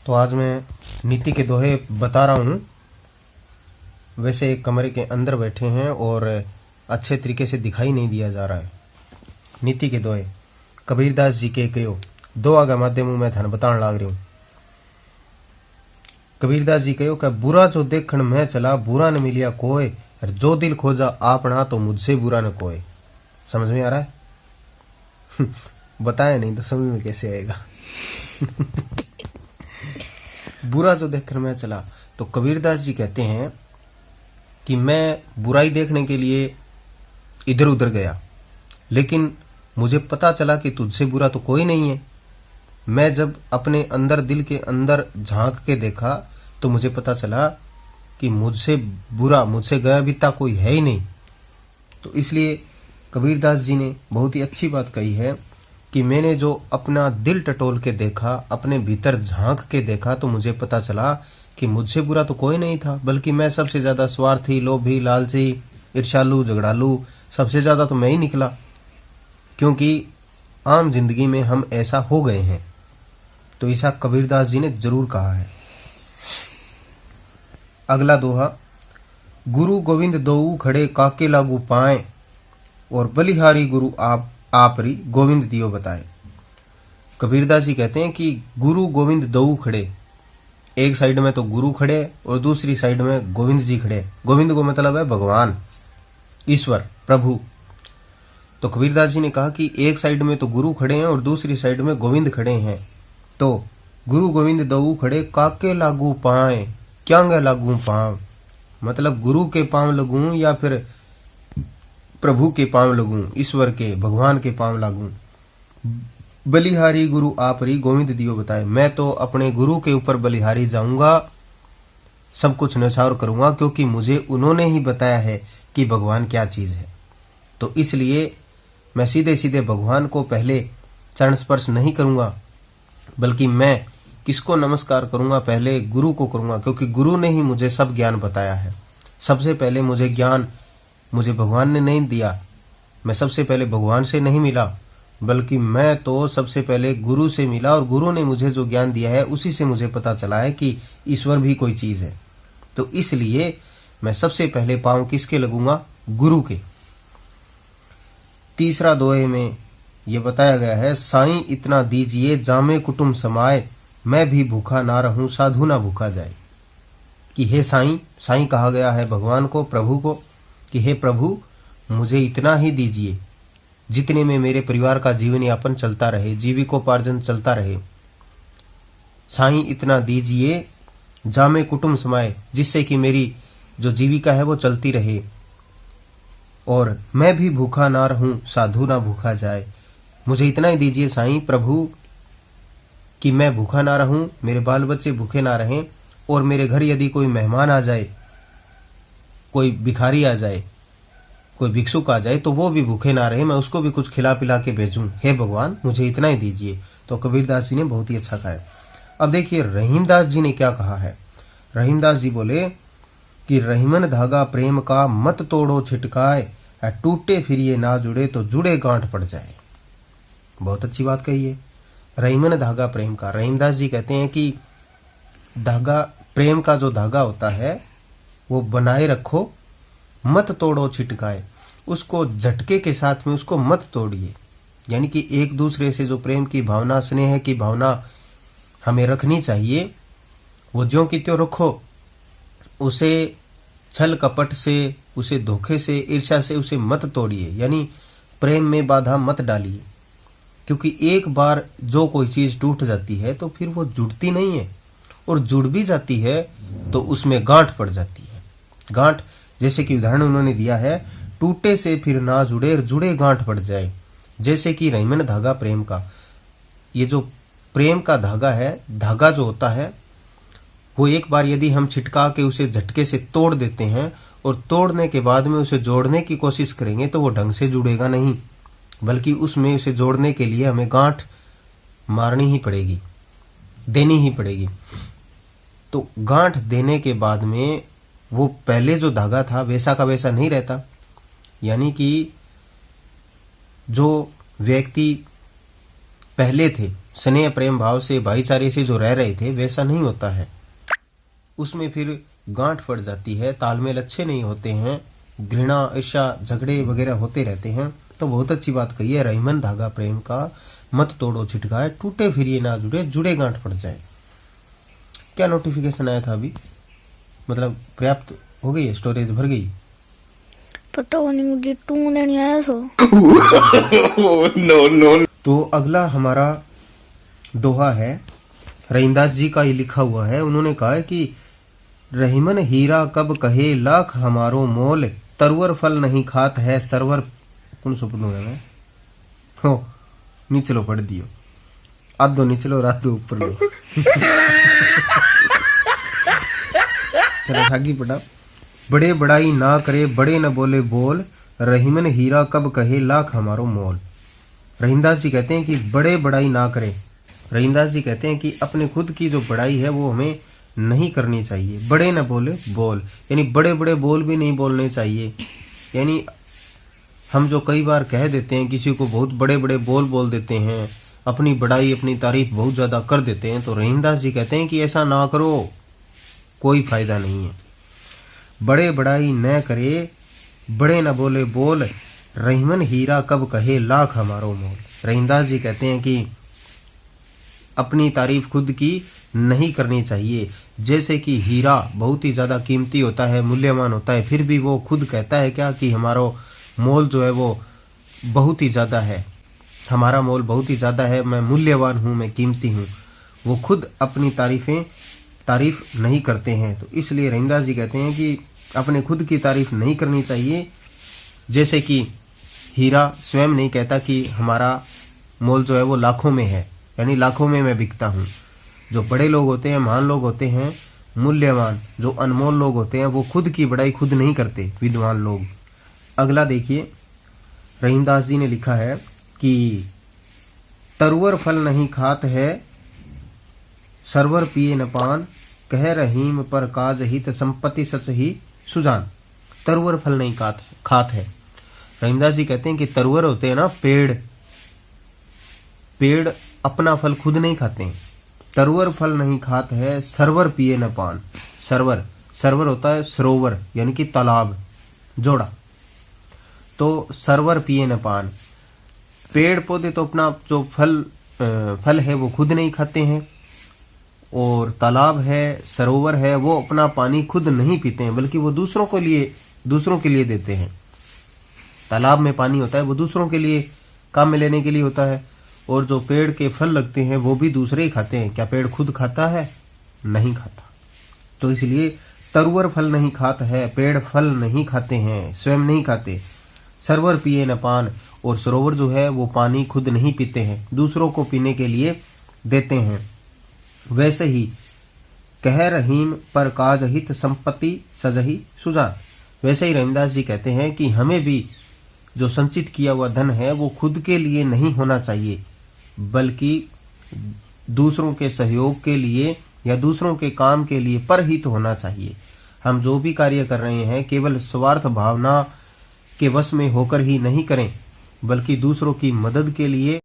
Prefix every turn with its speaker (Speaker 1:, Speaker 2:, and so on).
Speaker 1: तो आज मैं नीति के दोहे बता रहा हूँ। वैसे एक कमरे के अंदर बैठे हैं और अच्छे तरीके से दिखाई नहीं दिया जा रहा है। नीति के दोहे कबीरदास जी के कहो दो आगा माध्यम मैं थाने बताने लाग रही हूँ। कबीरदास जी कहो कि बुरा जो देखण मैं चला बुरा न मिलिया कोय, और जो दिल खोजा आपना तो मुझसे बुरा न कोय। समझ में आ रहा है? बताया नहीं तो समझ में कैसे आएगा? बुरा जो देखकर मैं चला, तो कबीरदास जी कहते हैं कि मैं बुराई देखने के लिए इधर उधर गया, लेकिन मुझे पता चला कि तुझसे बुरा तो कोई नहीं है। मैं जब अपने अंदर दिल के अंदर झांक के देखा तो मुझे पता चला कि मुझसे बुरा, मुझसे गया बीता कोई है ही नहीं। तो इसलिए कबीरदास जी ने बहुत ही अच्छी बात कही है कि मैंने जो अपना दिल टटोल के देखा, अपने भीतर झांक के देखा, तो मुझे पता चला कि मुझसे बुरा तो कोई नहीं था, बल्कि मैं सबसे ज्यादा स्वार्थी, लोभी, लालची, ईर्ष्यालु, झगड़ालू, सबसे ज्यादा तो मैं ही निकला। क्योंकि आम जिंदगी में हम ऐसा हो गए हैं। तो ऐसा कबीरदास जी ने जरूर कहा है। अगला दोहा, गुरु गोविंद दोऊ खड़े काके लागू पाए, और बलिहारी गुरु आप री गोविंद दियो बताए। कबीरदास जी कहते हैं कि गुरु गोविंद दोऊ खड़े, एक साइड में तो गुरु खड़े और दूसरी साइड में गोविंद जी खड़े। गोविंद को मतलब है भगवान, ईश्वर, प्रभु। तो कबीरदास जी ने कहा कि एक साइड में तो गुरु खड़े हैं और दूसरी साइड में गोविंद खड़े हैं। तो गुरु गोविंद दोऊ खड़े काके लागू पाए, क्या लागू पांव, मतलब गुरु के पांव लगूं या फिर प्रभु के पांव लगूं, ईश्वर के, भगवान के पांव लागूं। बलिहारी गुरु आप री गोविंद दियो बताए, मैं तो अपने गुरु के ऊपर बलिहारी जाऊंगा, सब कुछ न्यौछावर करूंगा, क्योंकि मुझे उन्होंने ही बताया है कि भगवान क्या चीज है। तो इसलिए मैं सीधे सीधे भगवान को पहले चरण स्पर्श नहीं करूंगा, बल्कि मैं किसको नमस्कार करूंगा? पहले गुरु को करूंगा, क्योंकि गुरु ने ही मुझे सब ज्ञान बताया है। सबसे पहले मुझे ज्ञान मुझे भगवान ने नहीं दिया, मैं सबसे पहले भगवान से नहीं मिला, बल्कि मैं तो सबसे पहले गुरु से मिला, और गुरु ने मुझे जो ज्ञान दिया है उसी से मुझे पता चला है कि ईश्वर भी कोई चीज है। तो इसलिए मैं सबसे पहले पांव किसके लगूंगा? गुरु के। तीसरा दोहे में यह बताया गया है, साईं इतना दीजिए जामे कुटुंब समाए, मैं भी भूखा ना रहूं साधु ना भूखा जाए। कि हे साईं, साईं कहा गया है भगवान को, प्रभु को, कि हे प्रभु मुझे इतना ही दीजिए जितने में मेरे परिवार का जीवन यापन चलता रहे, जीविकोपार्जन चलता रहे। साईं इतना दीजिए जामे कुटुंब समाए, जिससे कि मेरी जो जीविका है वो चलती रहे, और मैं भी भूखा ना रहूं साधु ना भूखा जाए। मुझे इतना ही दीजिए साईं प्रभु कि मैं भूखा ना रहूं, मेरे बाल बच्चे भूखे ना रहें, और मेरे घर यदि कोई मेहमान आ जाए, कोई भिखारी आ जाए, कोई भिक्षुक आ जाए, तो वो भी भूखे ना रहे, मैं उसको भी कुछ खिला पिला के भेजूं। हे भगवान मुझे इतना ही दीजिए। तो कबीरदास जी ने बहुत ही अच्छा कहा है। अब देखिए रहीमदास जी ने क्या कहा है। रहीमदास जी बोले कि रहीमन धागा प्रेम का मत तोड़ो छिटकाए, टूटे फिर ये ना जुड़े तो जुड़े गांठ पड़ जाए। बहुत अच्छी बात कही है। रहीमन धागा प्रेम का, रहीमदास जी कहते हैं कि धागा, प्रेम का जो धागा होता है वो बनाए रखो, मत तोड़ो छिटकाए, उसको झटके के साथ में उसको मत तोड़िए। यानी कि एक दूसरे से जो प्रेम की भावना, स्नेह की भावना हमें रखनी चाहिए, वो ज्यों की त्यों रखो। उसे छल कपट से, उसे धोखे से, ईर्ष्या से उसे मत तोड़िए, यानी प्रेम में बाधा मत डालिए। क्योंकि एक बार जो कोई चीज टूट जाती है तो फिर वो जुड़ती नहीं है, और जुड़ भी जाती है तो उसमें गांठ पड़ जाती है। गांठ, जैसे कि उदाहरण उन्होंने दिया है, टूटे से फिर ना जुड़े, जुड़े गांठ पड़ जाए। जैसे कि रहीमन धागा प्रेम का, ये जो प्रेम का धागा है, धागा जो होता है वो एक बार यदि हम छिटका के उसे झटके से तोड़ देते हैं, और तोड़ने के बाद में उसे जोड़ने की कोशिश करेंगे तो वो ढंग से जुड़ेगा नहीं, बल्कि उसमें उसे जोड़ने के लिए हमें गांठ मारनी ही पड़ेगी, देनी ही पड़ेगी। तो गांठ देने के बाद में वो पहले जो धागा था वैसा का वैसा नहीं रहता। यानी कि जो व्यक्ति पहले थे स्नेह प्रेम भाव से भाईचारे से जो रह रहे थे वैसा नहीं होता है, उसमें फिर गांठ पड़ जाती है, तालमेल अच्छे नहीं होते हैं, घृणा ईर्ष्या झगड़े वगैरह होते रहते हैं। तो बहुत अच्छी बात कही है, रहीमन धागा प्रेम का मत तोड़ो छिटकाए, टूटे फिर ये ना जुड़े, जुड़े गांठ पड़ जाए। क्या नोटिफिकेशन आया था अभी? मतलब पर्याप्त हो गई है, स्टोरेज भर गई?
Speaker 2: पता नहीं, मुझे टूंग नहीं आया तो।
Speaker 1: नो। तो अगला हमारा दोहा है, रहीमदास जी का ये लिखा हुआ है। उन्होंने कहा है कि रहीमन हीरा कब कहे लाख हमारो मोल, तरवर फल नहीं खात है सरवर। कौन सुपनो है हो नीचलो पढ़ दियो, आधो नीचलो राधो ऊपर लो। चलो आगे पढ़ा। बड़े बड़ाई ना करे बड़े न बोले बोल, रहीमन हीरा कब कहे लाख हमारो मोल। रहीमदास जी कहते हैं कि बड़े बड़ाई ना करे। रहीमदास जी कहते हैं कि अपने खुद की जो बड़ाई है वो हमें नहीं करनी चाहिए। बड़े न बोले बोल, यानी बड़े बड़े बोल भी नहीं बोलने चाहिए। यानी हम जो कई बार कह देते हैं, किसी को बहुत बड़े बड़े बोल बोल देते हैं, अपनी बड़ाई अपनी तारीफ बहुत ज्यादा कर देते हैं, तो रहीमदास जी कहते हैं कि ऐसा ना करो, कोई फायदा नहीं है। बड़े बड़ाई न करे बड़े न बोले बोल, रहीमन हीरा कब कहे लाख हमारो मोल। रहीमदास जी कहते हैं कि अपनी तारीफ खुद की नहीं करनी चाहिए। जैसे कि हीरा बहुत ही ज्यादा कीमती होता है, मूल्यवान होता है, फिर भी वो खुद कहता है क्या कि हमारा मोल जो है वो बहुत ही ज्यादा है, हमारा मोल बहुत ही ज्यादा है, मैं मूल्यवान हूं, मैं कीमती हूं। वो खुद अपनी तारीफ नहीं करते हैं। तो इसलिए रहीमदास जी कहते हैं कि अपने खुद की तारीफ नहीं करनी चाहिए। जैसे कि हीरा स्वयं नहीं कहता कि हमारा मोल जो है वो लाखों में है, यानी लाखों में मैं बिकता हूं। जो बड़े लोग होते हैं, महान लोग होते हैं, मूल्यवान जो अनमोल लोग होते हैं, वो खुद की बड़ाई खुद नहीं करते, विद्वान लोग। अगला देखिए, रहीमदास जी ने लिखा है कि तरवर फल नहीं खात है सरवर पिए न पान, कह रहीम पर काज हित संपत्ति सच ही सुजान। तरवर फल नहीं खात है। रहीमदास जी कहते हैं कि तरवर होते हैं ना पेड़ अपना फल खुद नहीं खाते हैं। तरवर फल नहीं खात है सरवर पिए न पान। सरवर होता है सरोवर, यानी कि तालाब, जोड़ा। तो सरवर पिए न पान, पेड़ पौधे तो अपना जो फल है वो खुद नहीं खाते हैं, और तालाब है, सरोवर है, वो अपना पानी खुद नहीं पीते हैं, बल्कि वो दूसरों के लिए देते हैं। तालाब में पानी होता है वो दूसरों के लिए काम में लेने के लिए होता है, और जो पेड़ के फल लगते हैं वो भी दूसरे ही खाते हैं। क्या पेड़ खुद खाता है? नहीं खाता। तो इसलिए तरवर फल नहीं खात है, पेड़ फल नहीं खाते हैं, स्वयं नहीं खाते। सरवर पिए न पान, और सरोवर जो है वो पानी खुद नहीं पीते हैं, दूसरों को पीने के लिए देते हैं। वैसे ही कह रहीम पर काज हित संपत्ति सजही सुजान। वैसे ही रहीमदास जी कहते हैं कि हमें भी जो संचित किया हुआ धन है वो खुद के लिए नहीं होना चाहिए, बल्कि दूसरों के सहयोग के लिए या दूसरों के काम के लिए परहित होना चाहिए। हम जो भी कार्य कर रहे हैं केवल स्वार्थ भावना के वश में होकर ही नहीं करें, बल्कि दूसरों की मदद के लिए